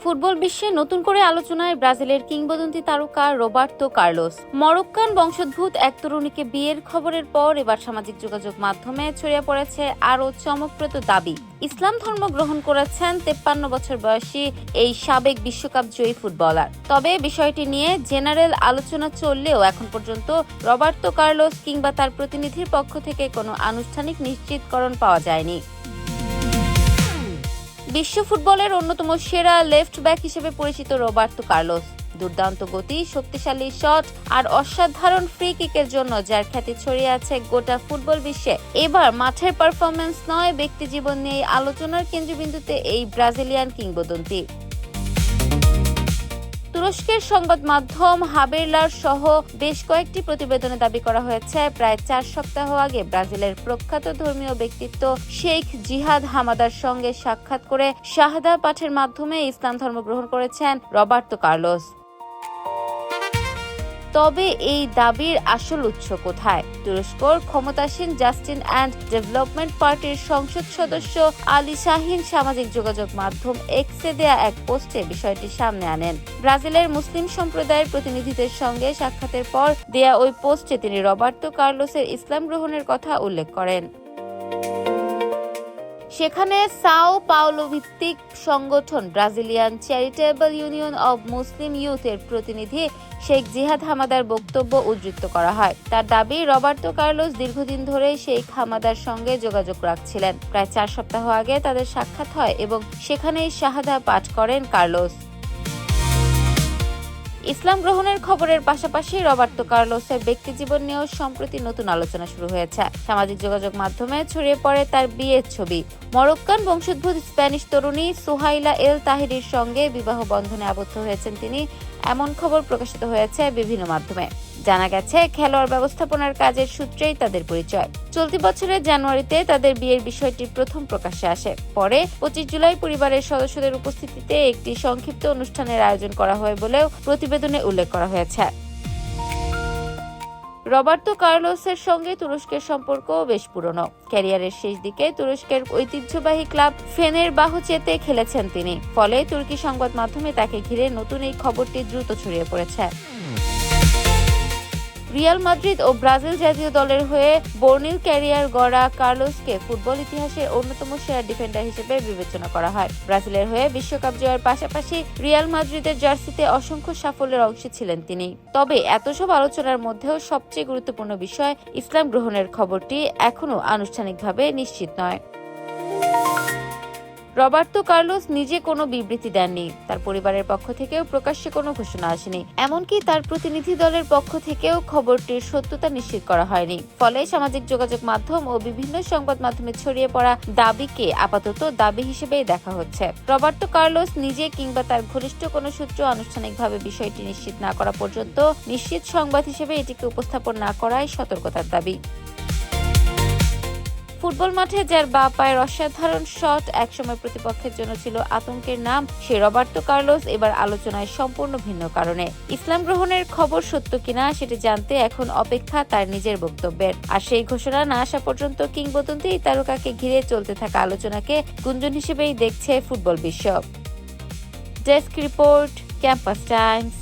Football বিশ্বে নতুন করে আলোচনায় ব্রাজিলের কিংবদন্তি তারকা রোবার্তো কার্লোস। মরক্কান বংশোদ্ভূত এক তরুণীকে বিয়ের খবরের পর এবার সামাজিক যোগাযোগ মাধ্যমে ছড়িয়ে পড়েছে আরও চমকপ্রদ দাবি। ইসলাম ধর্ম গ্রহণ করেছেন 53 বছর বয়সী এই সাবেক বিশ্বকাপ জয়ী ফুটবলার। তবে বিষয়টি নিয়ে জেনারেল আলোচনা চললেও এখন পর্যন্ত রবার্তো কার্লোস কিংবা তার প্রতিনিধির পক্ষ থেকে কোনো আনুষ্ঠানিক নিশ্চিতকরণ পাওয়া যায়নি। বিশ্ব ফুটবলের অন্যতম সেরা লেফট ব্যাক হিসেবে পরিচিত রবার্তো কার্লোস দুর্দান্ত গতি, শক্তিশালী শট আর অসাধারণ ফ্রি কিকের জন্য যার খ্যাতি ছড়িয়ে আছে গোটা ফুটবল বিশ্বে। এবার মাঠের পারফরম্যান্স নয়, ব্যক্তিজীবন নিয়ে আলোচনার কেন্দ্রবিন্দুতে এই ব্রাজিলিয়ান কিংবদন্তি। তুরস্কের সংবাদ মাধ্যম হাবেরলার সহ বেশ কয়েকটি প্রতিবেদনে দাবি করা হয়েছে, প্রায় 4 সপ্তাহ আগে ব্রাজিলের প্রখ্যাত ধর্মীয় ব্যক্তিত্ব শেখ জিহাদ হামাদার সঙ্গে সাক্ষাৎ করে শাহাদা পাঠের মাধ্যমে ইসলাম ধর্ম গ্রহণ করেছেন রবার্তো কার্লোস। তবে এই দাবির আসল উৎস কোথায়? তুরস্কর ক্ষমতাসীন জাস্টিস অ্যান্ড ডেভেলপমেন্ট পার্টির সংসদ সদস্য আলী শাহিন সামাজিক যোগাযোগ মাধ্যম এক্সে দেয়া এক পোস্টে বিষয়টি সামনে আনেন। ব্রাজিলের মুসলিম সম্প্রদায়ের প্রতিনিধিদের সঙ্গে সাক্ষাতের পর দেয়া ওই পোস্টে তিনি রবার্তো কার্লোসের ইসলাম গ্রহণের কথা উল্লেখ করেন। সেখানে সাও পাওলো ভিত্তিক সংগঠন Brazilian charitable union of Muslim youth এর প্রতিনিধি শেখ জিহাদ হামাদার বক্তব্য উদ্ধৃত করা হয়। তার দাবি, রবার্তো কার্লোস দীর্ঘদিন ধরে শেখ হামাদার সঙ্গে যোগাযোগ রাখছিলেন। প্রায় 4 সপ্তাহ আগে তাদের সাক্ষাৎ হয় এবং সেখানেই শাহাদা পাঠ করেন কার্লোস। ইসলাম গ্রহণের খবরের পাশাপাশি রবার্তো কার্লোসের ব্যক্তিজীবন নিয়েও সম্প্রতি নতুন আলোচনা শুরু হয়েছে। সামাজিক যোগাযোগ মাধ্যমে ছড়িয়ে পড়ে তার বিয়ের ছবি। মরক্কান বংশোদ্ভূত স্প্যানিশ তরুণী সুহাইলা এল তাহিরির সঙ্গে বিবাহ বন্ধনে আবদ্ধ হয়েছেন তিনি, এমন খবর প্রকাশিত হয়েছে বিভিন্ন মাধ্যমে। জানা গেছে, খেলোয়াড় ব্যবস্থাপনার কাজের সূত্রেই তাদের পরিচয়। চলতি বছরের জানুয়ারিতে তাদের বিয়ের বিষয়টি প্রথম প্রকাশ্যে আসে। পরে 25 জুলাই পরিবারের সদস্যদের উপস্থিতিতে একটি সংক্ষিপ্ত অনুষ্ঠানের আয়োজন করা হয় বলেও প্রতিবেদনে উল্লেখ করা হয়েছে। রবার্তো কার্লোসের সঙ্গে তুরস্কের সম্পর্ক বেশ পুরনো। ক্যারিয়ারের শেষ দিকে তুরস্কের ঐতিহ্যবাহী ক্লাব ফেনেরবাহচেতে খেলেছেন তিনি। ফলে তুর্কি সংবাদ মাধ্যমে তাকে ঘিরে নতুন এই খবরটি দ্রুত ছড়িয়ে পড়েছে। রিয়াল মাদ্রিদ ও ব্রাজিল জাতীয় দলের হয়ে বর্ণিল ক্যারিয়ার গড়া কার্লোসকে ফুটবল ইতিহাসের অন্যতম সেরা ডিফেন্ডার হিসেবে বিবেচনা করা হয়। ব্রাজিলের হয়ে বিশ্বকাপ জয়ের পাশাপাশি রিয়াল মাদ্রিদের জার্সিতে অসংখ্য সাফল্যের অংশ ছিলেন তিনি। তবে এত সব আলোচনার মধ্যেও সবচেয়ে গুরুত্বপূর্ণ বিষয়, ইসলাম গ্রহণের খবরটি এখনো আনুষ্ঠানিকভাবে নিশ্চিত নয়। রবার্তো কার্লোস নিজে কোনো বিবৃতি দেননি, তার পরিবারের পক্ষ থেকেও প্রকাশ্যে কোনো ঘোষণা আসেনি, এমনকি তার প্রতিনিধি দলের পক্ষ থেকেও খবরটির সত্যতা নিশ্চিত করা হয়নি। ফলে সামাজিক যোগাযোগ মাধ্যম ও বিভিন্ন সংবাদ মাধ্যমে ছড়িয়ে পড়া দাবিকে আপাতত দাবি হিসেবেই দেখা হচ্ছে। রবার্তো কার্লোস নিজে কিংবা তার ঘনিষ্ঠ কোনো সূত্র আনুষ্ঠানিকভাবে বিষয়টি নিশ্চিত না করা পর্যন্ত নিশ্চিত সংবাদ হিসেবে এটিকে উপস্থাপন না করাই সতর্কতার দাবি। ফুটবল মাঠে যার বাঁ পায়ের অসাধারণ শট একসময় প্রতিপক্ষের জন্য ছিল আতঙ্কের নাম, সে রবার্তো কার্লোস এবার আলোচনায় সম্পূর্ণ ভিন্ন কারণে। ইসলাম গ্রহণের খবর সত্য কিনা সেটি জানতে এখন অপেক্ষা তার নিজের বক্তব্যের। আর সেই ঘোষণা না আসা পর্যন্ত কিংবদন্তি এই তারকাকে ঘিরে চলতে থাকা আলোচনাকে গুঞ্জন হিসেবেই দেখছে ফুটবল বিশ্ব। Desk report, campus Times.